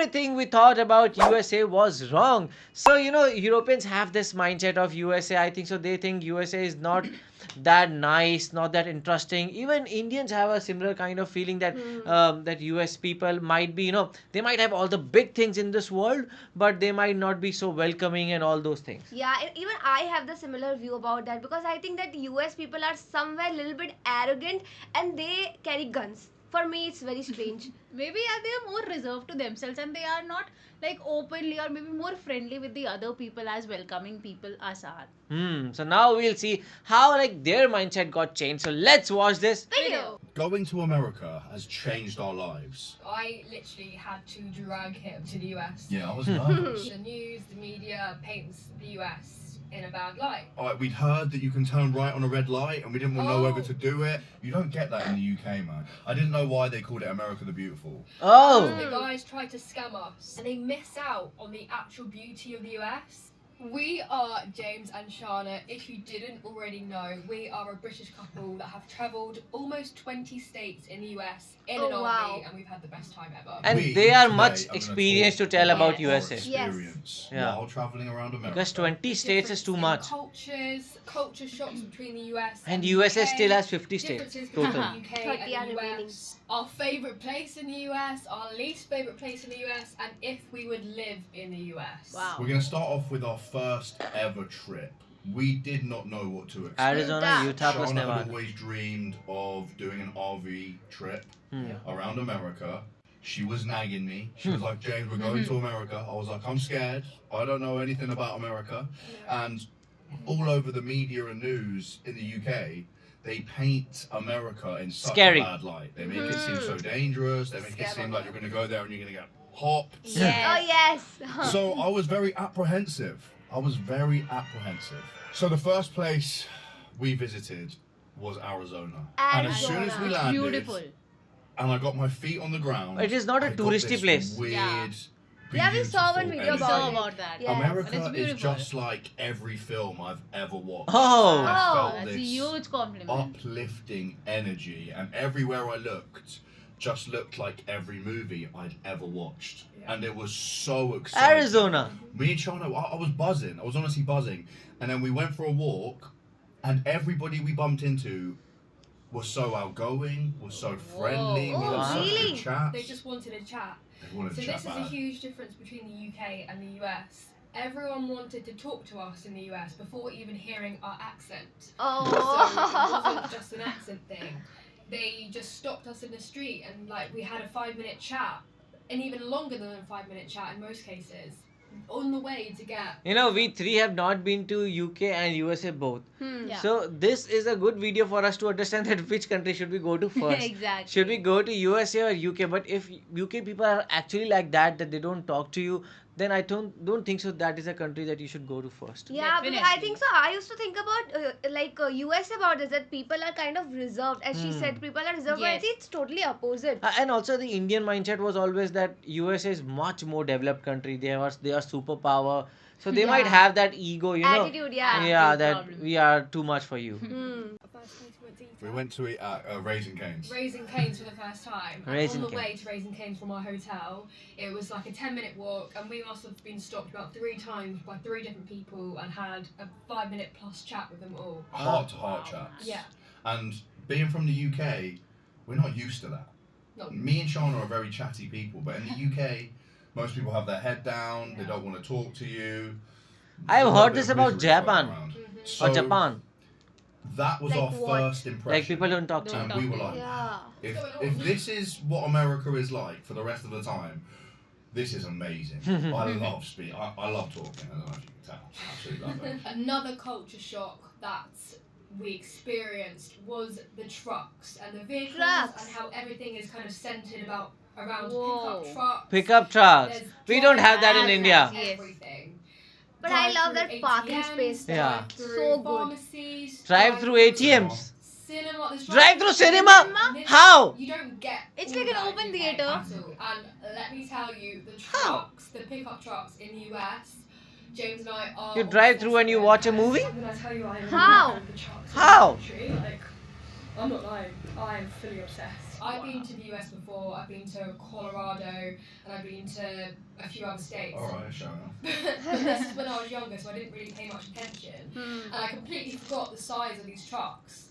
everything we thought about USA was wrong. So, Europeans have this mindset of USA. I think so. They think USA is not that nice, not that interesting. Even Indians have a similar kind of feeling that that US people might be, they might have all the big things in this world, but they might not be so welcoming and all those things. Yeah, even I have the similar view about that, because I think that US people are somewhere a little bit arrogant and they carry guns. For me, it's very strange. Maybe they are more reserved to themselves, and they are not like openly or maybe more friendly with the other people as welcoming people us are. So now we'll see how like their mindset got changed. So let's watch this. Video. Going to America has changed our lives. I literally had to drag him to the US. Yeah, I was nervous. The news, the media paints the US in a bad light. We'd heard that you can turn right on a red light, and we didn't know whether to do it. You don't get that in the UK, man. I didn't know why they called it America the Beautiful. Oh, The guys tried to scam us, and they miss out on the actual beauty of the US. We are James and Shana. If you didn't already know, we are a British couple that have travelled almost 20 states in the US in an Oh, RV, wow. and we've had the best time ever. and We they are today much are gonna experienced to talk tell about our USA. experience Yeah. while traveling around America. Because 20 states is too much. Culture shocks between the US And the USA UK, still has 50 states differences between total. the UK 30 are and the remaining. US. Our favourite place in the US, our least favourite place in the US, and if we would live in the US. Wow. We're going to start off with our first ever trip. We did not know what to expect. Arizona, Utah, plus Shana had Nevada. always dreamed of doing an RV trip Hmm. around America. She was nagging me. She was like, James, we're going to America. I was like, I'm scared. I don't know anything about America. And all over the media and news in the UK, they paint America in such Scary. a bad light. They make it seem so dangerous. They make it seem like you're going to go there and you're going to get popped. Oh, yes. So I was very apprehensive. So the first place we visited was Arizona. And as soon as we Arizona. landed, Beautiful. and I got my feet on the ground, It is not a I got touristy this place. Weird, Yeah. Yeah, we saw one beautiful video We energy. saw it. about that. Yeah. America And it's is beautiful. just like every film I've ever watched. Oh. I Oh, felt That's a this huge compliment. uplifting energy, and everywhere I looked just looked like every movie I'd ever watched. And it was so exciting. Arizona. Me and Shana, I was buzzing. I was honestly buzzing. And then we went for a walk, and everybody we bumped into was so outgoing, was so friendly. Whoa. We had Oh, such really? good chats. They just wanted a chat. They wanted So to chat this is a bad. huge difference between the UK and the US. Everyone wanted to talk to us in the US before even hearing our accent. So it wasn't Oh. just an accent thing. They just stopped us in the street and like we had a 5-minute chat, and even longer than a 5-minute chat in most cases, on the way to get. We three have not been to UK and USA both. Yeah. So this is a good video for us to understand that which country should we go to first. Exactly. Should we go to USA or UK? But if UK people are actually like that they don't talk to you, then I don't think so that is a country that you should go to first. Yeah, because I Definitely. think so. I used to think about US about this, that people are kind of reserved. As she said, people are reserved. But I Yes. think it's totally opposite. And also the Indian mindset was always that USA is much more developed country. They are superpower. So they might Yeah. have that ego, Attitude, yeah. Yeah, No that problem. we are too much for you. Hmm. First place we went to eat We at. went to eat at Raising Cane's. Raising Cane's for the first time. And Raising on the way Cane's. to Raising Cane's from our hotel, it was like a 10-minute walk, and we must have been stopped about 3 times by 3 different people and had a 5-minute plus chat with them all. Heart-to-heart chats. Yeah. And being from the UK, we're not used to that. No. Me and Shana are very chatty people, but in the UK, most people have their head down. They don't want to talk to you. I have There's a little heard bit this of about misery floating Japan. around. Mhm. So Or Japan. That was Like our what? first impression. Like people don't talk to Don't and you. we were like, Yeah. if this is what America is like for the rest of the time, this is amazing. I love speaking. I love talking. I don't know if you can tell. I absolutely love it. Another culture shock that we experienced was the trucks and the vehicles Trucks. and how everything is kind of centered around Whoa. pickup trucks. Pickup trucks. There's We don't have that in drive-through India. Yes. Everything. But I love Drive-through that parking ATMs, space. Yeah. drive-through So good. Pharmacies, Drive-through ATMs. Cinema. There's Drive-through cinema? How? You don't get. It's all like an that in open UK theatre. at all. And let me tell you, the trucks, the pickup trucks in the US, James and I are. You drive through and you watch a movie? I'm gonna tell you, I am How? the trucks in How? the country. Like, I'm not lying. I am fully obsessed. I've been to the US before. I've been to Colorado, and I've been to a few other states. All right, show enough. But this is when I was younger, so I didn't really pay much attention, and I completely forgot the size of these trucks.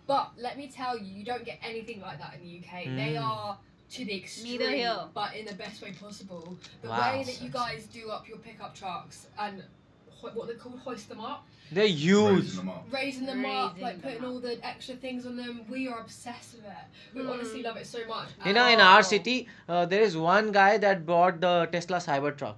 But let me tell you, you don't get anything like that in the UK. They are to the extreme, Neither here. but in the best way possible. The Wow. way that you guys do up your pickup trucks and what they're called, hoist them up, They're huge. Raising them up. raising them up, Raising like them putting up. all the extra things on them. We are obsessed with it. We honestly love it so much. You know, in our Oh. city, there is one guy that bought the Tesla Cybertruck.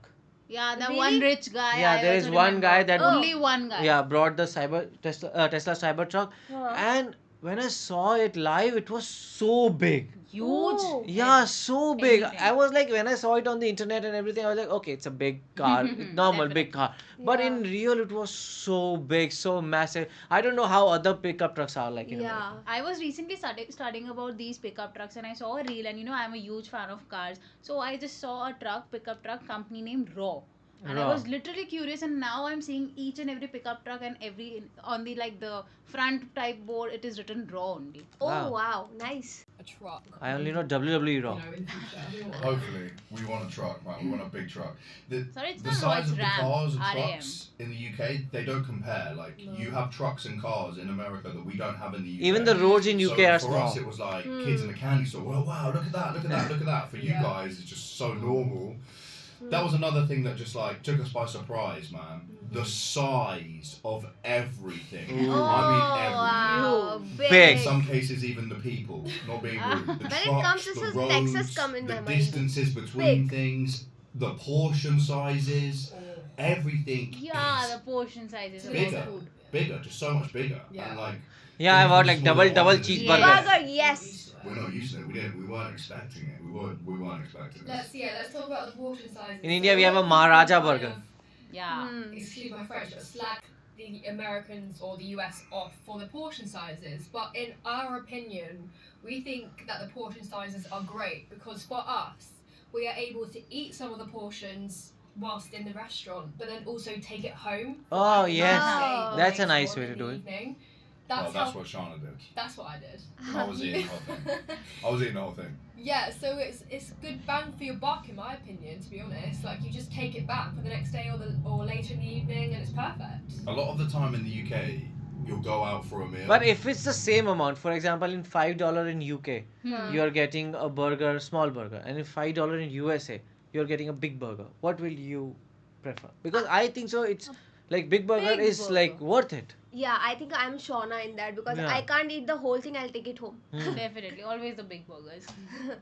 Yeah, the Really? one rich guy. Yeah, I there also is one remember. guy that- Only one guy. Yeah, brought the Tesla Cybertruck, and when I saw it live, it was so big. Huge. Oh. Yeah, so big. Anything. I was like, when I saw it on the internet and everything, I was like, okay, it's a big car, it's normal big car. But in real, it was so big, so massive. I don't know how other pickup trucks are like in Yeah. America. I was recently studying about these pickup trucks and I saw a reel, and I'm a huge fan of cars. So I just saw a pickup truck company named Raw. And I Raw. was literally curious, and now I'm seeing each and every pickup truck and on the the front type board, it is written Raw only. Oh Wow. wow, nice. a truck. I only know WWE Raw. You know, in future. Hopefully, we want a truck, right? We want a big truck. Sorry, it's The not Raw, size it's of the Ram. cars and RAM. trucks in the UK, they don't compare. Like, you have trucks and cars in America that we don't have in the UK. Even the roads in UK are for small. us, it was like kids in a candy store. Well, wow, look at that, look at that, look at that. For you Yeah. guys, it's just so normal. That was another thing that just like took us by surprise, man. The size of everything. Ooh. Oh I mean everything. wow, Big. In some cases, even the people, not being rude. The When it trucks, comes to the this, roads, Texas come in the my mind. distances between Big. things, the portion sizes, everything Yeah, is the portion sizes. are bigger, also good. bigger, just so much bigger. Yeah. And like, Yeah, I bought like double Yeah. cheeseburger. Burger, yes. we're not used to it. We weren't expecting it. We weren't expecting it. Let's talk about the portion sizes. In India, we have a Maharaja burger. Yeah. Excuse my French, but slack the Americans or the US off for the portion sizes. But in our opinion, we think that the portion sizes are great because for us, we are able to eat some of the portions whilst in the restaurant, but then also take it home. for Oh, like the yes. next day or That's a later nice on way in to the do it. evening. Well, That's that's how. what Shana did. That's what I did. I was eating the whole thing. I was eating the whole thing. Yeah, so it's good bang for your buck in my opinion. To be honest, like you just take it back for the next day or later in the evening, and it's perfect. A lot of the time in the UK, you'll go out for a meal. But if it's the same amount, for example, in $5 in UK, you are getting a burger, small burger, and in $5 in USA, you're getting a big burger. What will you prefer? Because I think so. It's like big burger Big is burger. like worth it. Yeah, I think I'm Shauna in that because Yeah. I can't eat the whole thing. I'll take it home. Definitely. Always the big burgers.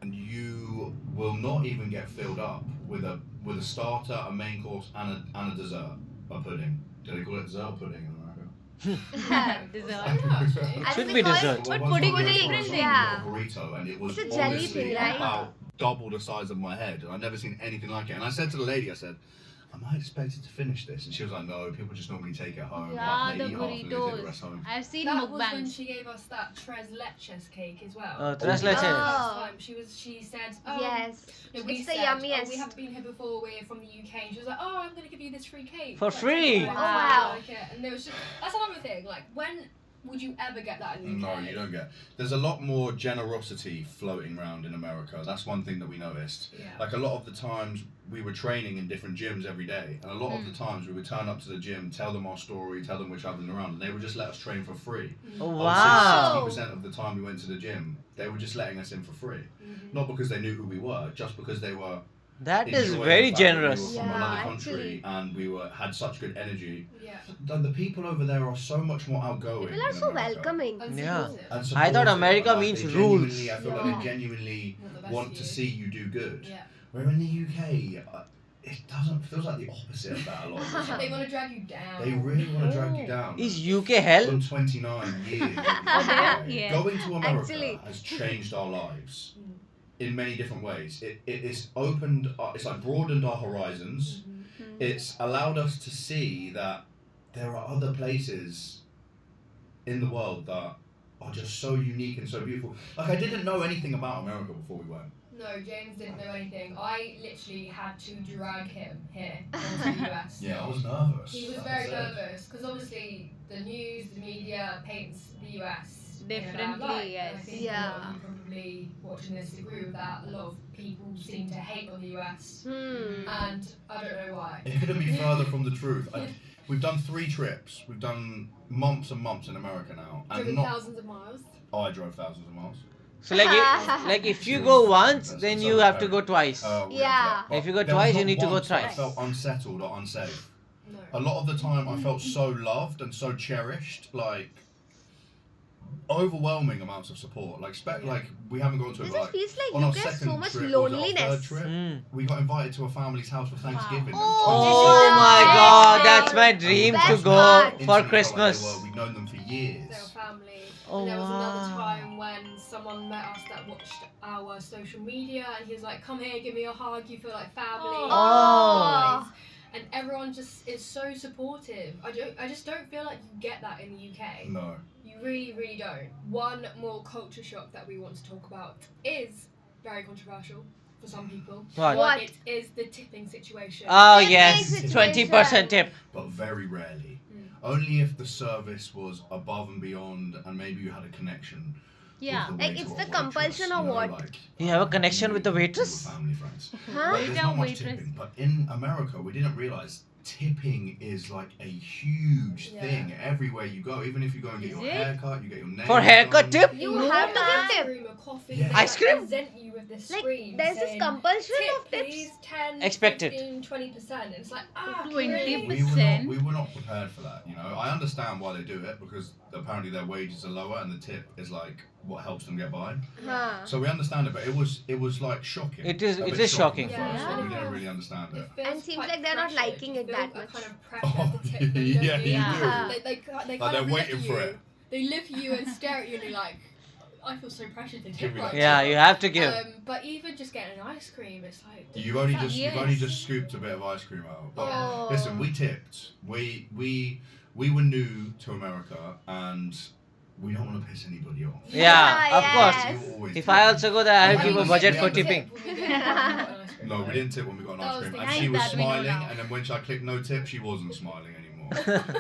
And you will not even get filled up with a starter, a main course, and a dessert, a pudding. Do they call it dessert or pudding in America? Dessert. I don't know, actually. I Should think be we call it- dessert. But One pudding time is we a went different for thing. Yeah. a burrito, and it was It's a jelly honestly thing, right? about double the size of my head, and I've never seen anything like it. And I said to the lady, I said, "Am I expected to finish this?" And she was like, "No, people just normally take it home. Yeah, they the eat half and they take the burritos. rest home." I've seen That was when mukbangs. she gave us that tres leches cake as well. Tres leches. Oh. First time she said, oh, Yes. no, we It's the said, yummiest. Oh, we haven't been here before. We're from the UK. And she was like, "Oh, I'm gonna give you this free cake For Like, free? take it. Wow. I like it. And there was just that's another thing. Like, when would you ever get that in the UK? No, you don't get. There's a lot more generosity floating around in America. That's one thing that we noticed. Yeah. Like a lot of the times we were training in different gyms every day, and a lot of the times we would turn up to the gym, tell them our story, tell them we're traveling around, and they would just let us train for free. Oh, I would say wow. 60% of the time we went to the gym, they were just letting us in for free. Mm-hmm. Not because they knew who we were, just because they were. That is enjoying very the fact that generous. We were from Yeah, another country, actually. and we had such good energy. Yeah. And the people over there are so much more outgoing. People are in so America. welcoming. And Yeah. supportive. And I thought supportive, America like, means they rules. genuinely- I feel like Yeah. they genuinely Want the best want for to you. see you do good. Yeah. Where in the UK, it feels like the opposite of that a lot of the They time. want to drag you down. They really want to drag you down. Is UK hell? From 29 years. Yeah. Going to America Actually. has changed our lives Mm. in many different ways. It's opened, it's like broadened our horizons. Mm-hmm. It's allowed us to see that there are other places in the world that are just so unique and so beautiful. Like, I didn't know anything about America before we went. No, James didn't know anything. I literally had to drag him here into the US. Yeah, I was nervous. He was like I very said. nervous because obviously the news, the media paints the US Differently, yes. I think Yeah. a lot of you probably watching this agree with that. A lot of people seem to hate on the US, and I don't know why. It couldn't be further from the truth. We've done 3 trips. We've done months and months in America now, and Driven not. thousands of miles. Oh, I drove thousands of miles. So like if you go once, then you have to go twice. We Yeah. have that. If you go But there was twice, you not need to go once that I thrice. felt unsettled or unsafe. No. A lot of the time, I felt so loved and so cherished, like overwhelming amounts of support. Like we haven't gone to it, This but just feels like on our UK has second so much trip, or was it our loneliness. third trip, Mm. we got invited to a family's house for Thanksgiving. There Oh, was 26 Oh my Wow. God, that's my dream to Best go part. for Instantly felt like Christmas. we'd known them for years. They were family. Oh, and there was another wow. time when someone met us that watched our social media, and he was like, "Come here, give me a hug. You feel like family." Oh. And everyone just is so supportive. I just don't feel like you get that in the UK. No. You really, really don't. One more culture shock that we want to talk about is very controversial for some people. What? It is the tipping situation. Oh Tipping yes, situation. 20% tip. But very rarely. Mm. Only if the service was above and beyond, and maybe you had a connection. Yeah. With the Like, waiter it's or the waitress, compulsion you or know, what? like, You have a connection with the we were waitress? family friends. Huh? Like, there's not much Waitress. tipping, but in America, we didn't realize tipping is like a huge Yeah. thing everywhere you go. Even if you go and get Is your it? haircut, you get your nails For haircut done. tip? You No, have to ice give tip. cream or coffee. Yeah. They, Ice cream? present you with this Like, screen there's this saying, compulsion tip, of tips. please, 10, Expected. 15, 20%. And it's like, 20%. really? We were not prepared for that. You know, I understand why they do it because apparently their wages are lower and the tip is like what helps them get by. Huh. So we understand it, but it was like shocking. It is- A it bit is shocking. for us. Yeah. We didn't really understand it. feels And seems quite like they're not pressured. liking You it feel that a much. kind of pressure to tip them, don't yeah, you Yeah. do. They Like kind they're of look waiting at for you. it. They look at you and stare at you and you're like, I feel so pressured to Give tip me like that Yeah, tip. you have to give. But even just getting an ice cream, it's like You've only Yes. just scooped a bit of ice cream out. But Oh. listen, we tipped. We were new to America and we don't want to piss anybody off. Yeah, of course. yes. You always If tip. I also go there, I'll I keep a mean, budget we for had the tipping. No, we didn't tip when we got an That ice was cream. the And nice she was that we know smiling, now. and then when I clicked no tip, she wasn't smiling anymore.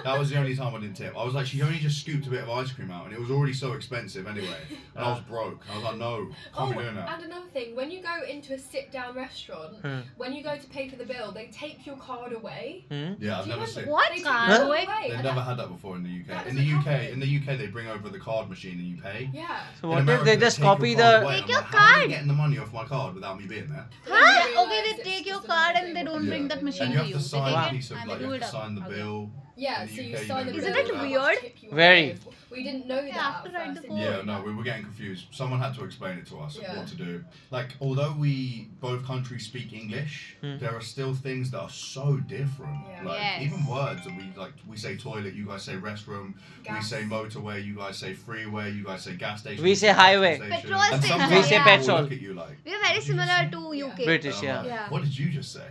That was the only time I didn't tip. I was like, she only just scooped a bit of ice cream out, and it was already so expensive anyway. And I was broke. I was like, no, can't be doing that. and another thing, when you go into a sit-down restaurant, Hmm. when you go to pay for the bill, they take your card away. Hmm? Yeah, I've Do you never remember- seen. What? They take Card your card away? away. They've and never that- had that before in the UK. that In the doesn't UK, happen. in the UK, they bring over the card machine and you pay. Yeah. So In what if America, they just take your copy card the... away. Take I'm your like, how are they card. getting the money off my card without me being there? So then Huh? you Okay, realise they it's take your just card another and they thing. don't Yeah. bring that And machine you to have you. to They sign take a it piece of and like they you do have it to sign the up. bill. Yeah, In the so you UK, sign the you bill. don't Isn't it how much weird? tip you Very. give. We didn't know that. have to at write first. the It Yeah, didn't no, know. we were getting confused. Someone had to explain it to us Yeah. what to do. Like, although we both countries speak English, Hmm. there are still things that are so different. Yeah. Like Yes. even words that we say toilet, you guys say restroom. We Gas. say motorway, you guys say freeway, you guys say gas station. We you say petrol highway. station. Petrol And station, sometimes We say people will petrol. look at you like, We are "What very did you similar say?" to Yeah. UK. British, And I'm yeah. like, Yeah. What did you just say?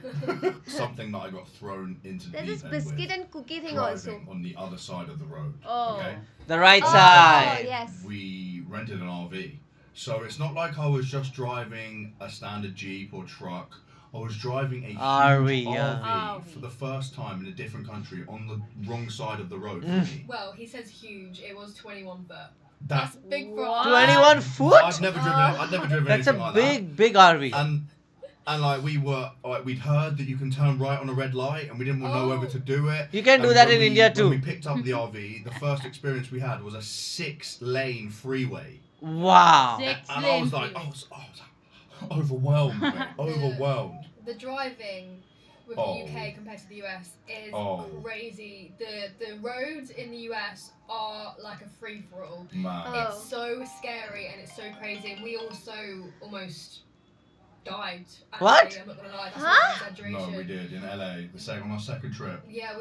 Something that I got thrown into the There's deep this end biscuit with and cookie thing driving also. on the other side of the road. Oh. Okay. The right Oh, side. yes. We rented an RV. So it's not like I was just driving a standard Jeep or truck. I was driving a huge RV, RV, yeah. for the first time in a different country on the wrong side of the road for Mm. me. Well, he says huge. It was 21 foot. That That's big for What? us. 21 I've foot? never driven That's a anything like that. big RV. And like we'd heard that you can turn right on a red light, and we didn't know whether to do it. You can do And that when in India when we too. picked up the RV, the first experience we had was a 6-lane freeway. Wow. Six And I was lane like, freeway. I was overwhelmed, mate. Overwhelmed. The driving with Oh. the UK compared to the US is Oh. crazy. The roads in the US are like a free for all. Man. Oh. It's so scary and it's so crazy. And we also almost died. Actually. What? I'm not gonna lie, that's Huh? not an exaggeration. No, we did in LA. On our second trip. Yeah,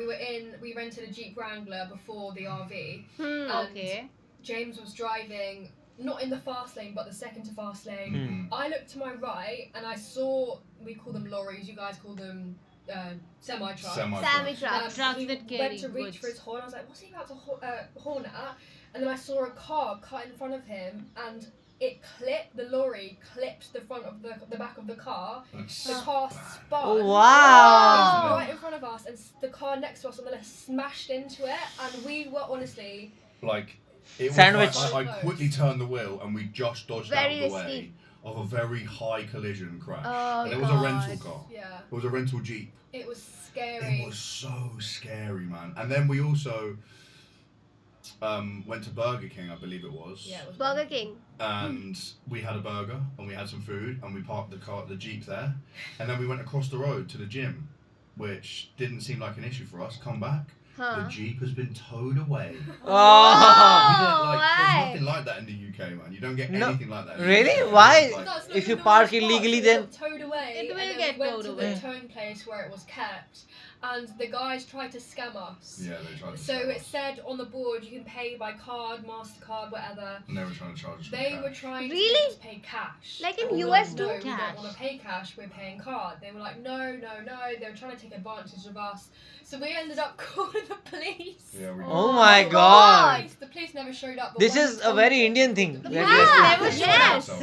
we rented a Jeep Wrangler before the RV. Hmm. Okay. James was driving, not in the fast lane, but the second to fast lane. Hmm. I looked to my right and I saw, we call them lorries, you guys call them semi-trucks. Sammy trucks. Trucks he that carry went to reach goods. for his horn. I was like, what's he about to horn at? And then I saw a car cut in front of him and the lorry clipped the front of the back of the car. The car spun. Oh, wow. Right in front of us, and the car next to us on the left smashed into it, and we were honestly Like It was Sandwich. like I quickly turned the wheel and we just dodged Very out of the risky. way of a very high collision crash. Oh, And it was a rental God. car. Yeah. It was a rental Jeep. It was scary. It was so scary, man. And then we also went to Burger King, I believe it was. Yeah, it was Burger King. And we had a burger and we had some food and we parked the Jeep there. And then we went across the road to the gym, which didn't seem like an issue for us. Come back. Huh. The Jeep has been towed away. Oh. There's nothing like that in the UK, man. You don't get No, anything like that. in the really? UK. Why? Like, That's not If you the park worst part, illegally, so then- it got towed away. It will and then get we went towed to away. the towing place where it was kept, and the guys tried to scam us. yeah, they tried to So scam it us. said on the board you can pay by card, MasterCard, whatever. And they were trying to charge us. They with were cash. trying to Really? make us pay cash. Like in And we were US like, do no, we cash. don't want to pay cash, we're paying card. They were like, no. They were trying to take advantage of us. So we ended up calling the police. Yeah, we Oh my God. The police never showed up. but This when is we a told very them- Indian thing. The Like, police Yeah, never showed yes. up.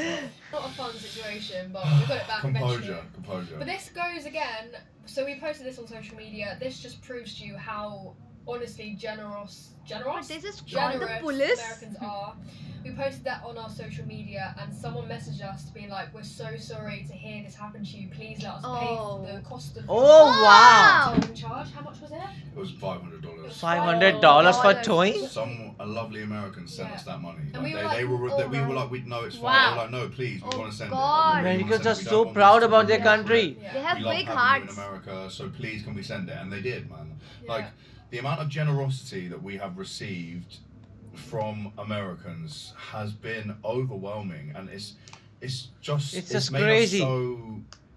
Not a fun situation, but we got it back eventually. Composure. But this goes again. So we posted this on social media. This just proves to you how honestly generous But they just called the police. Americans are. We posted that on our social media, and someone messaged us being like, "We're so sorry to hear this happen to you. Please let us pay for the cost of Oh wow. the towing charge." How much was it? It was $500. $500 for towing? A lovely American sent us that money. And Like, we were they like, were "Oh, we were right." like, we know it's fine. Wow. They were like, no, please, we Oh, want to send God. it. We really wanna Americans send are it. We so don't want proud this to about their ruin it. country. Yeah. They have We love big having hearts. you in America, so please can we send it? And they did, man. Yeah. Like the amount of generosity that we have received from Americans has been overwhelming, and it's just made crazy.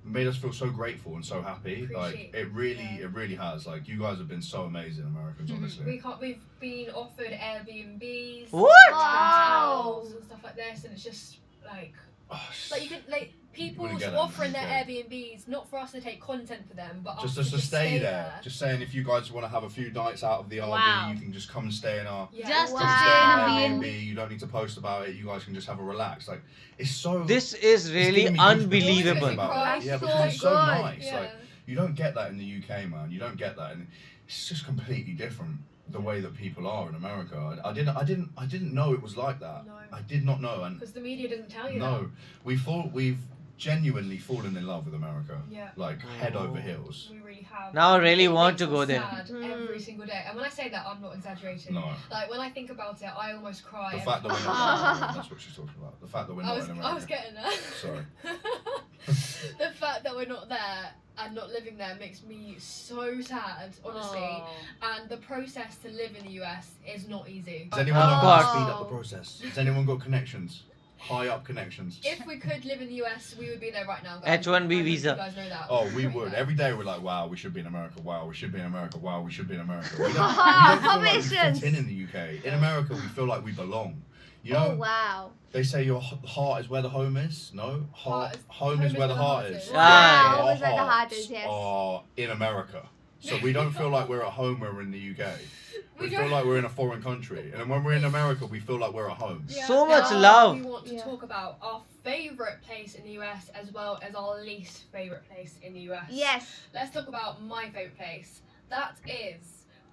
made us feel so grateful and so happy. Like Appreciate it really has. Like you guys have been so amazing, Americans. Honestly. We've been offered Airbnbs, What? Wow. hotels and stuff like this, and it's just like Oh, you could like people wouldn't get that in offering the their UK. Airbnbs not for us to take content for them, but just us to stay there. Just saying, if you guys want to have a few nights out of the RV, Wow. you can just come and stay in our. Yeah. Just Wow. to Come stay stay in in our a Airbnb. B&B. You don't need to post about it. You guys can just have a relax. Like it's so. This is really giving me goosebumps unbelievable. thinking about it. Yeah, So because it's so good. nice. Yeah. Like you don't get that in the UK, man. You don't get that, and it's just completely different the way that people are in America. I didn't know it was like that. No. I did not know, and Because the media doesn't tell you no, we've genuinely fallen in love with America. Yeah. Like head over heels. that. We really have. Now I really It want makes to us go there. sad Mm. every single day, and when I say that, I'm not exaggerating. No. Like when I think about it, I almost cry. The every fact that we're time. not in America, that's what she's talking about. The fact that we're not in America. I was getting there. Sorry. The fact that we're not there and not living there makes me so sad, honestly. Oh. And the process to live in the US is not easy. Has anyone Of know how to course. speed up the process? Has anyone got connections? High up connections? If we could live in the US, we would be there right now, guys. H1B I hope visa. You guys know that. Oh, we Pretty would. much. Every day we're like, wow, we should be in America. Wow, we should be in America. Wow, we should be in America. We don't feel like we Patience. fit in the UK. In America, we feel like we belong. You Oh know, wow. they say your heart is where the home is. No, home is where the heart is. Ah, Home Our is where the heart is, hearts yes. are in America. So we don't feel like we're at home when we're in the UK. We We feel don't- like we're in a foreign country. And then when we're in America, we feel like we're at home. Yeah, So much now love. We want to Yeah. talk about our favourite place in the US as well as our least favourite place in the US. Yes. Let's talk about my favourite place. That is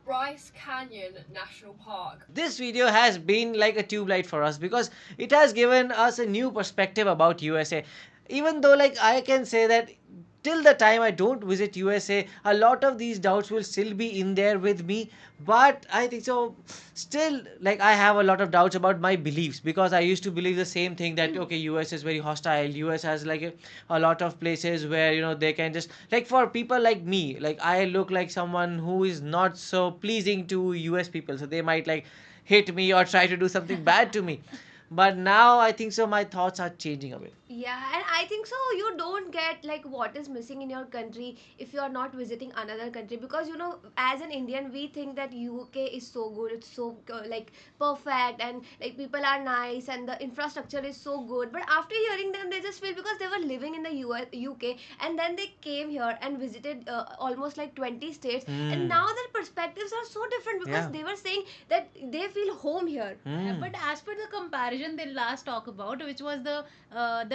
Bryce Canyon National Park. This video has been like a tube light for us because it has given us a new perspective about USA. Even though like I can say that till the time I don't visit USA, a lot of these doubts will still be in there with me. But I think so still like I have a lot of doubts about my beliefs because I used to believe the same thing that okay, US is very hostile. US has like a lot of places where you know they can just like for people like me, like I look like someone who is not so pleasing to US people. So they might like hit me or try to do something bad to me. But now I think so my thoughts are changing a bit. Yeah, and I think so you don't get like what is missing in your country if you are not visiting another country, because you know as an Indian we think that UK is so good, it's so like perfect, and like people are nice and the infrastructure is so good, but after hearing them they just feel because they were living in the UK and then they came here and visited almost like 20 states Hmm. and now their perspectives are so different because Yeah. they were saying that they feel home here. Hmm. But as per the comparison they last talk about, which was the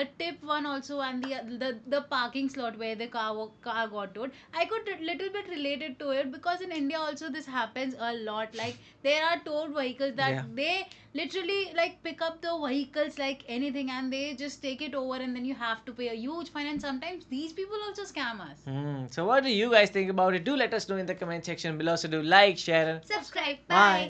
the tip one also, and the parking slot where the car got towed. I could little bit related to it, because in India also this happens a lot. Like there are towed vehicles that Yeah. they literally like pick up the vehicles like anything, and they just take it over, and then you have to pay a huge fine. And sometimes these people also scam us. So what do you guys think about it? Do let us know in the comment section below. So do like, share, and Subscribe. bye. Bye.